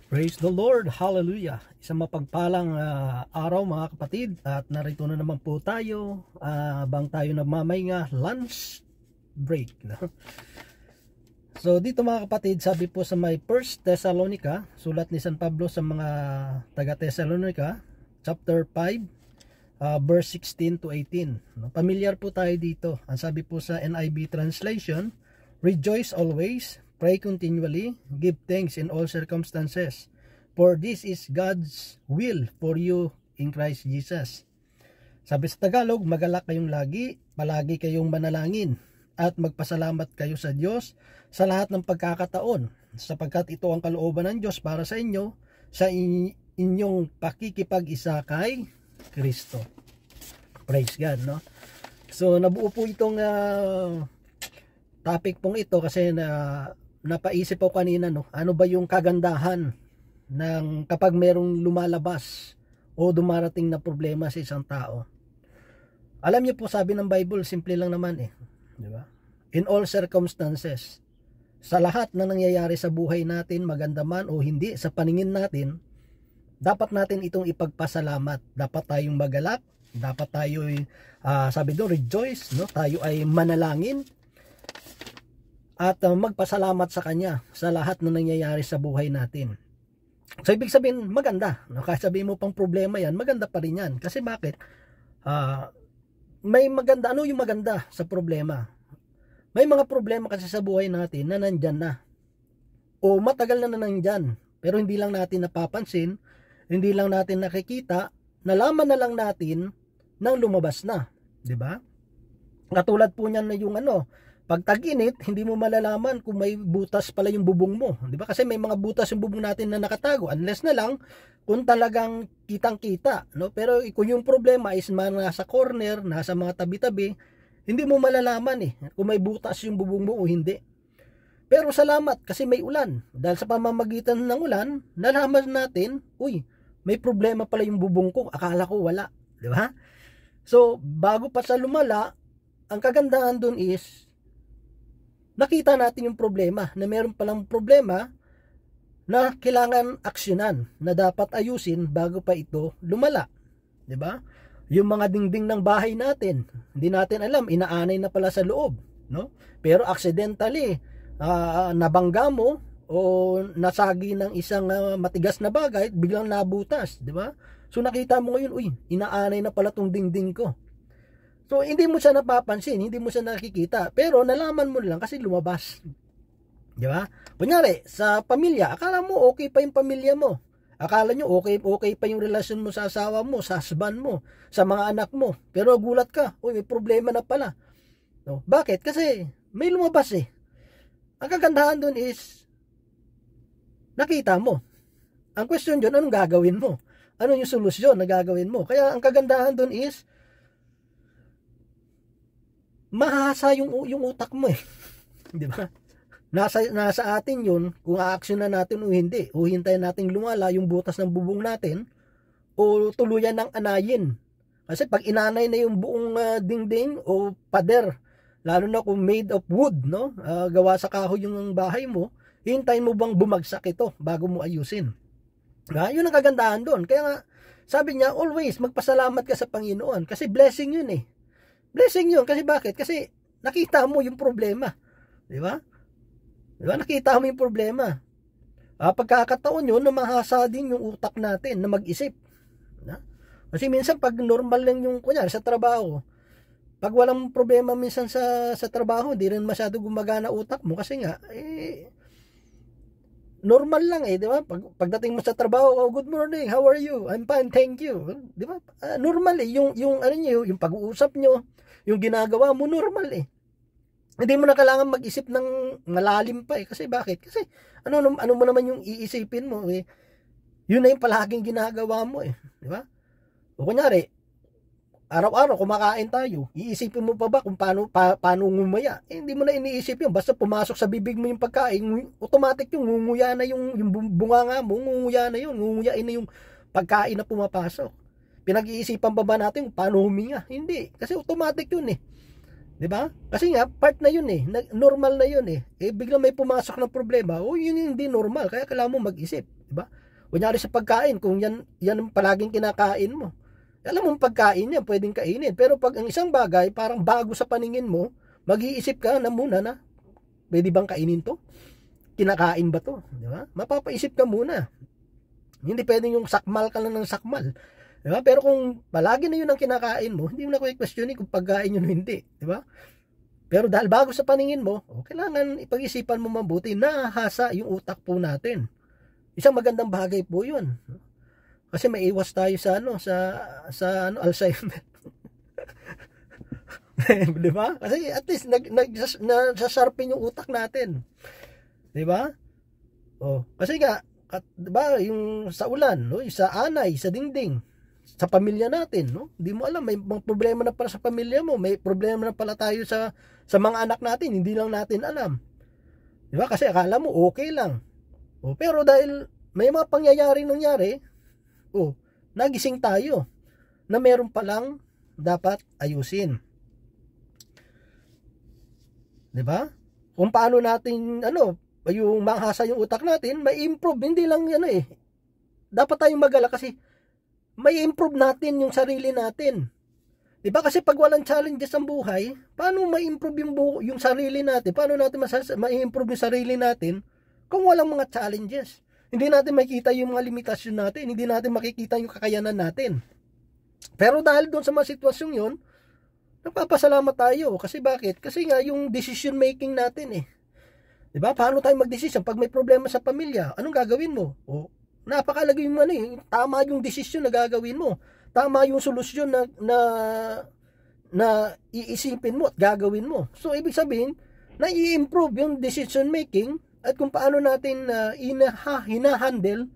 Praise the Lord, hallelujah. Isang mapagpalang araw mga kapatid, at narito na naman po tayo habang tayo nagmamahinga, lunch break. So dito mga kapatid, sabi po sa may 1 Thessalonica, sulat ni San Pablo sa mga taga Thessalonica, chapter 5, verse 16 to 18. Pamilyar po tayo dito. Ang sabi po sa NIV translation, rejoice always, pray continually, give thanks in all circumstances, for this is God's will for you in Christ Jesus. Sabi sa Tagalog, magalak kayong lagi, palagi kayong manalangin, at magpasalamat kayo sa Diyos sa lahat ng pagkakataon, sapagkat ito ang kalooban ng Diyos para sa inyo, sa inyong pakikipag-isa kay Kristo. Praise God, no? So, nabuo po itong topic pong ito kasi napaisip ko kanina, no? Ano ba yung kagandahan ng kapag merong lumalabas o dumarating na problema sa isang tao? Alam niyo po, sabi ng Bible, simple lang naman di ba? In all circumstances, sa lahat na nangyayari sa buhay natin, maganda man o hindi sa paningin natin, dapat natin itong ipagpasalamat. Dapat tayong magalak, dapat tayo sabi doon, rejoice, no? Tayo ay manalangin at magpasalamat sa Kanya sa lahat na nangyayari sa buhay natin. So ibig sabihin, maganda, no? Kahit sabihin mo pang problema yan, maganda pa rin yan. Kasi bakit? May maganda. Ano yung maganda sa problema? May mga problema kasi sa buhay natin na nandyan na, o matagal na nandyan, pero hindi lang natin napapansin, hindi lang natin nakikita, nalaman na lang natin nang lumabas na, di ba? Katulad po niyan na yung pag tag-init, hindi mo malalaman kung may butas pala yung bubong mo, di ba? Kasi may mga butas yung bubong natin na nakatago, unless na lang kung talagang kitang-kita, no? Pero kung yung problema is nasa corner, nasa mga tabi-tabi, hindi mo malalaman kung may butas yung bubong mo o hindi. Pero salamat kasi may ulan. Dahil sa pamamagitan ng ulan, nalaman natin, uy, may problema pala yung bubong ko. Akala ko wala, di ba? So, bago pa sa lumala, ang kagandahan dun is, nakita natin yung problema, na meron palang problema na kailangan aksyonan, na dapat ayusin bago pa ito lumala. Di ba? Yung mga dingding ng bahay natin, hindi natin alam, inaanay na pala sa loob, no? Pero accidentally, nabangga mo o nasagi ng isang matigas na bagay, biglang nabutas, di ba? So nakita mo ngayon, uy, inaanay na pala tong dingding ko. So hindi mo siya napapansin, hindi mo siya nakikita, pero nalaman mo lang kasi lumabas. Di ba? Kunyari, sa pamilya, akala mo okay pa yung pamilya mo. Akala nyo okay pa yung relasyon mo sa asawa mo, sa husband mo, sa mga anak mo. Pero gulat ka, uy, may problema na pala. No? Bakit? Kasi may lumabas Ang kagandahan dun is, nakita mo. Ang question dun, anong gagawin mo? Ano yung solusyon na gagawin mo? Kaya ang kagandahan dun is, mahasa yung utak mo Di ba? Nasa atin yun kung aaksyonan natin o hindi, o hintayin natin lumala yung butas ng bubong natin, o tuluyan ng anayin. Kasi pag inanay na yung buong dingding o pader, lalo na kung made of wood, no? Gawa sa kahoy yung bahay mo, hintayin mo bang bumagsak ito bago mo ayusin? Yun ang kagandahan doon. Kaya nga, sabi niya, always magpasalamat ka sa Panginoon kasi blessing yun Blessing yun. Kasi bakit? Kasi nakita mo yung problema. Di ba? Diba? Nakita mo yung problema. Pagkakataon yun na mahasa din yung utak natin na mag-isip. Kasi minsan pag normal lang yung, kunyari sa trabaho, pag walang problema minsan sa trabaho, di rin masyado gumagana utak mo kasi nga, normal lang di ba? Pagdating mo sa trabaho, oh, good morning, how are you? I'm fine, thank you. Di ba? Normal yung ano niyo, yung pag-uusap nyo, yung ginagawa mo, normal Hindi mo na kailangan mag-isip ng malalim pa kasi bakit? Kasi ano mo naman yung iisipin mo Yun na yung palaging ginagawa mo di ba? O kunyari, araw-araw kumakain tayo, iisipin mo pa ba kung paano ngumaya? Hindi mo na iniisip yun. Basta pumasok sa bibig mo yung pagkain, automatic yung ngunguya na yung bunganga mo, ngunguya na yun, ngunguyain na yung pagkain na pumapasok. Pinag-iisipan pa ba natin kung paano huminga? Hindi, kasi automatic yun 'Di ba? Kasi nga part na 'yun eh, normal na 'yun eh. Biglang may pumasok na problema, yun yung hindi normal, kaya kailangan mo mag-isip, 'di ba? Kunyari sa pagkain, kung yan ang palaging kinakain mo. Alam mo pagkain yan, pwedeng kainin. Pero pag ang isang bagay parang bago sa paningin mo, mag-iisip ka na muna na, pwede bang kainin 'to? Kinakain ba 'to? 'Di ba? Mapapaisip ka muna. Hindi pwedeng yung sakmal ka lang ng sakmal. Diba? Pero kung palagi na yun ang kinakain mo, hindi mo na i-questionin kung pagkain yun o hindi. Diba? Pero dahil bago sa paningin mo, kailangan ipag-isipan mo mabuti, nahasa yung utak po natin. Isang magandang bagay po yun. Kasi may iwas tayo sa Alzheimer. Diba? Kasi at least nagsasharpen yung utak natin. Diba? Kasi nga, diba, yung sa ulan, no? Sa anay, sa dingding, sa pamilya natin, no? Hindi mo alam, may problema na pala sa pamilya mo, may problema na pala tayo sa mga anak natin, hindi lang natin alam. 'Di ba? Kasi akala mo okay lang. Pero dahil may mga nangyari, nagising tayo na meron palang dapat ayusin. 'Di ba? Kung paano natin yung mahasa yung utak natin, may improve, hindi lang dapat tayong magalak kasi may improve natin yung sarili natin. Diba? Kasi pag walang challenges ang buhay, paano ma-improve yung sarili natin? Paano natin ma-improve yung sarili natin kung walang mga challenges? Hindi natin makikita yung mga limitasyon natin, hindi natin makikita yung kakayanan natin. Pero dahil doon sa mga sitwasyong yun, nagpapasalamat tayo. Kasi bakit? Kasi nga yung decision making natin Diba? Paano tayo mag-decision pag may problema sa pamilya? Anong gagawin mo? Napakalagay yung tama yung desisyon na gagawin mo. Tama yung solusyon na iisipin mo at gagawin mo. So ibig sabihin, na i-improve yung decision making at kung paano natin hinahandle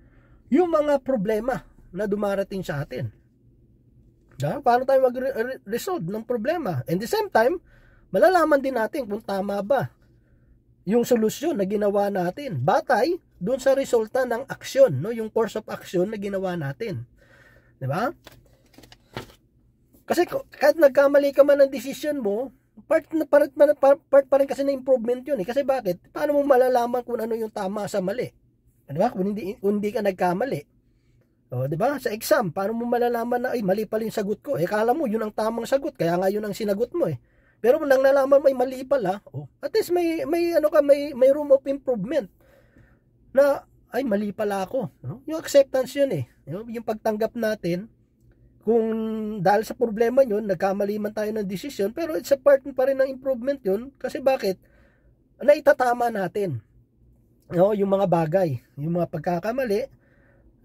yung mga problema na dumarating sa atin. Paano tayo mag-resolve ng problema? And the same time, malalaman din natin kung tama ba yung solusyon na ginawa natin batay doon sa resulta ng aksyon, yung course of action na ginawa natin. 'Di ba? Kasi kahit nagkamali ka man ng decision mo, part pa rin kasi na improvement 'yun Kasi bakit? Paano mo malalaman kung ano yung tama sa mali? 'Di ba? Kung hindi ka nagkamali. 'Di ba? Sa exam, paano mo malalaman na mali pala yung sagot ko? Kala mo 'yun ang tamang sagot, kaya nga 'yun ang sinagot mo Pero kung nang nalaman may mali pala, at least may room of improvement. Na mali pala ako, Yung acceptance 'yun Yung pagtanggap natin kung dahil sa problema 'yun, nagkamali man tayo ng desisyon, pero it's a part pa rin ng improvement 'yun kasi bakit? Naitatama natin. Yung mga bagay, yung mga pagkakamali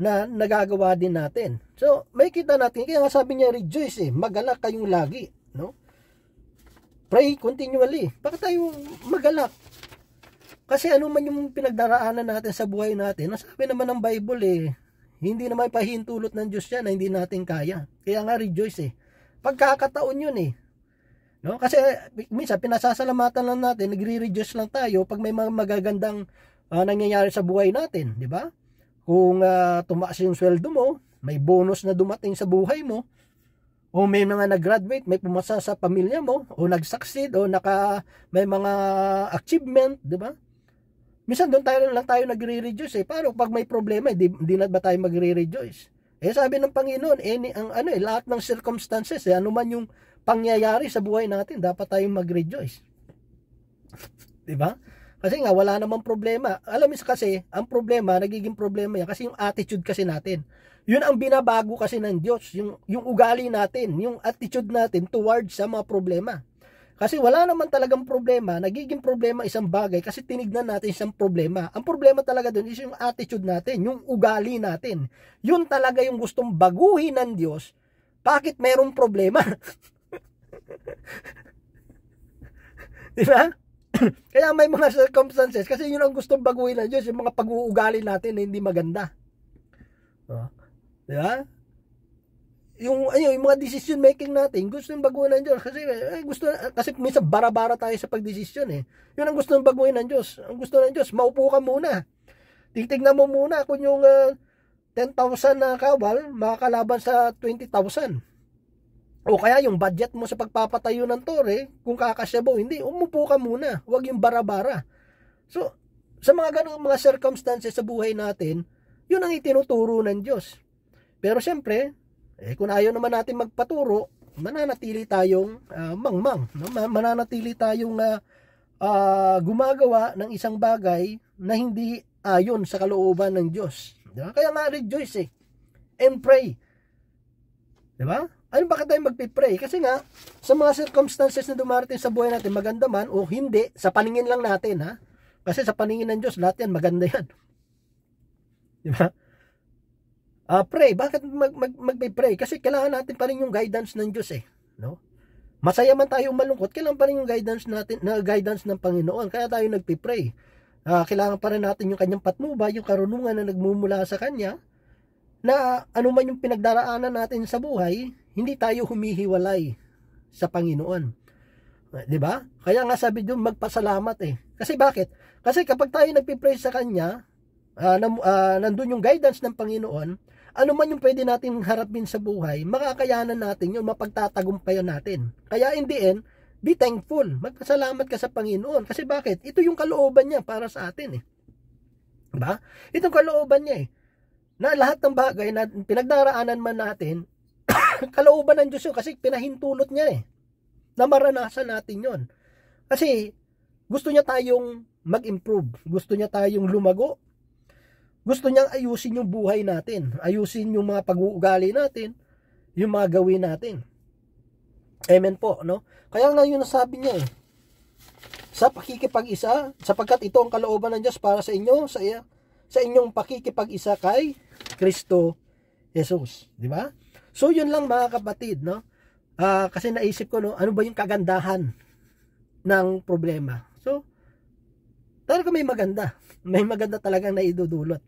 na nagagawa din natin. So, may kita natin, kaya nga sabi niya rejoice magalak kayong lagi, Pray continually. Bakit tayo magalak? Kasi ano man yung pinagdaraanan natin sa buhay natin, nasabi naman ng Bible hindi naman pahintulot ng Diyos yan na hindi natin kaya. Kaya nga rejoice Pagkakataon yun Kasi minsan pinasasalamatan lang natin, nagre-rejoice lang tayo pag may mga magagandang nangyayari sa buhay natin, di ba? Kung tumaas yung sweldo mo, may bonus na dumating sa buhay mo, o may mga nag-graduate, may pumasa sa pamilya mo, o nag-succeed, o may mga achievement, di ba? Minsan doon lang tayo nagre-rejoice Paano pag may problema, di na ba tayo magre-rejoice? Sabi ng Panginoon, lahat ng circumstances, ano man yung pangyayari sa buhay natin, dapat tayong mag-rejoice. Di ba? Kasi nga wala namang problema. Alam mo kasi, ang problema, nagiging problema yan kasi yung attitude kasi natin. Yun ang binabago kasi ng Diyos, yung ugali natin, yung attitude natin towards sa mga problema. Kasi wala naman talagang problema, nagiging problema isang bagay kasi tinignan natin isang problema. Ang problema talaga doon is yung attitude natin, yung ugali natin. Yun talaga yung gustong baguhin ng Diyos. Bakit merong problema? Diba? Kaya may mga circumstances kasi yun ang gustong baguhin ng Diyos, yung mga pag-uugali natin na hindi maganda. Diba? Yung mga decision making natin, gusto yung baguhin ng Diyos kasi minsan bara-bara tayo sa pagdesisyon Yun ang gusto ng baguhin ng Diyos. Ang gusto ng Diyos, maupo ka muna. Titignan mo muna kung yung 10,000 na kawal makakalaban sa 20,000. O kaya yung budget mo sa pagpapatayo ng tore, kung kakasya mo, hindi, umupo ka muna. Huwag yung bara-bara. So, sa mga ganung mga circumstances sa buhay natin, yun ang itinuturo ng Diyos. Pero siyempre, kung ayaw naman natin magpaturo, mananatili tayong mangmang. No? Mananatili tayong gumagawa ng isang bagay na hindi ayon sa kalooban ng Diyos. Diba? Kaya nga rejoice and pray. Diba? Ano bakit tayo magpipray? Kasi nga, sa mga circumstances na dumarating sa buhay natin, maganda man o hindi, sa paningin lang natin, ha? Kasi sa paningin ng Diyos, lahat yan, maganda yan. Diba? Pray. Bakit magpipray? Kasi kailangan natin pa rin yung guidance ng Diyos no? Masaya man tayo malungkot, kailangan pa rin yung guidance natin, na guidance ng Panginoon. Kaya tayo nagpipray. Kailangan pa rin natin yung kanyang patnubay, yung karunungan na nagmumula sa kanya, na ano man yung pinagdaraanan natin sa buhay, hindi tayo humihiwalay sa Panginoon. 'Di ba? Kaya nga sabi doon magpasalamat Kasi bakit? Kasi kapag tayo nagpi-pray sa kanya, nandun yung guidance ng Panginoon, ano man yung pwede natin harapin sa buhay, makakayanan natin yun, mapagtatagumpayan natin. Kaya in the end, be thankful. Magpasalamat ka sa Panginoon. Kasi bakit? Ito yung kalooban niya para sa atin 'Di ba? Itong kalooban niya na lahat ng bagay na pinagdaraanan man natin, kalooban ng Diyos yun kasi pinahintulot niya na maranasan natin yon. Kasi gusto niya tayong mag-improve, gusto niya tayong lumago, gusto niyang ayusin yung buhay natin, ayusin yung mga pag-uugali natin, yung mga gawin natin. Amen po, no? Kaya nga yun nasabi niya sa pakikipag-isa, sapagkat ito ang kalooban ng Diyos para sa inyo, sa inyong pakikipag-isa kay Kristo Jesus, di ba? So yun lang mga kapatid, no? Kasi naisip ko, no, ano ba yung kagandahan ng problema? So talaga may maganda talagang naidudulot,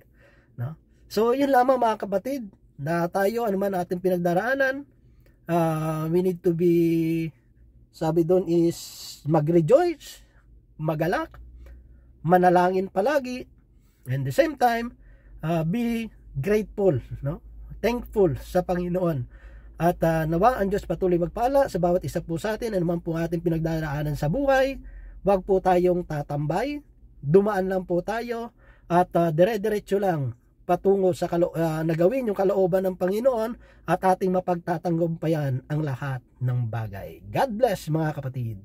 no? So yun lamang mga kapatid, na tayo ano man ating pinagdaraanan, we need to be, sabi doon is mag-rejoice, magalak, manalangin palagi, and the same time be grateful, no? Thankful sa Panginoon. At nawa ang Diyos patuloy magpala sa bawat isa po sa atin, anuman po ating pinagdaraanan sa buhay. Huwag po tayong tatambay, dumaan lang po tayo at dire-diretso lang patungo sa nagawin yung kalooban ng Panginoon at ating mapagtatanggumpayan ang lahat ng bagay. God bless mga kapatid.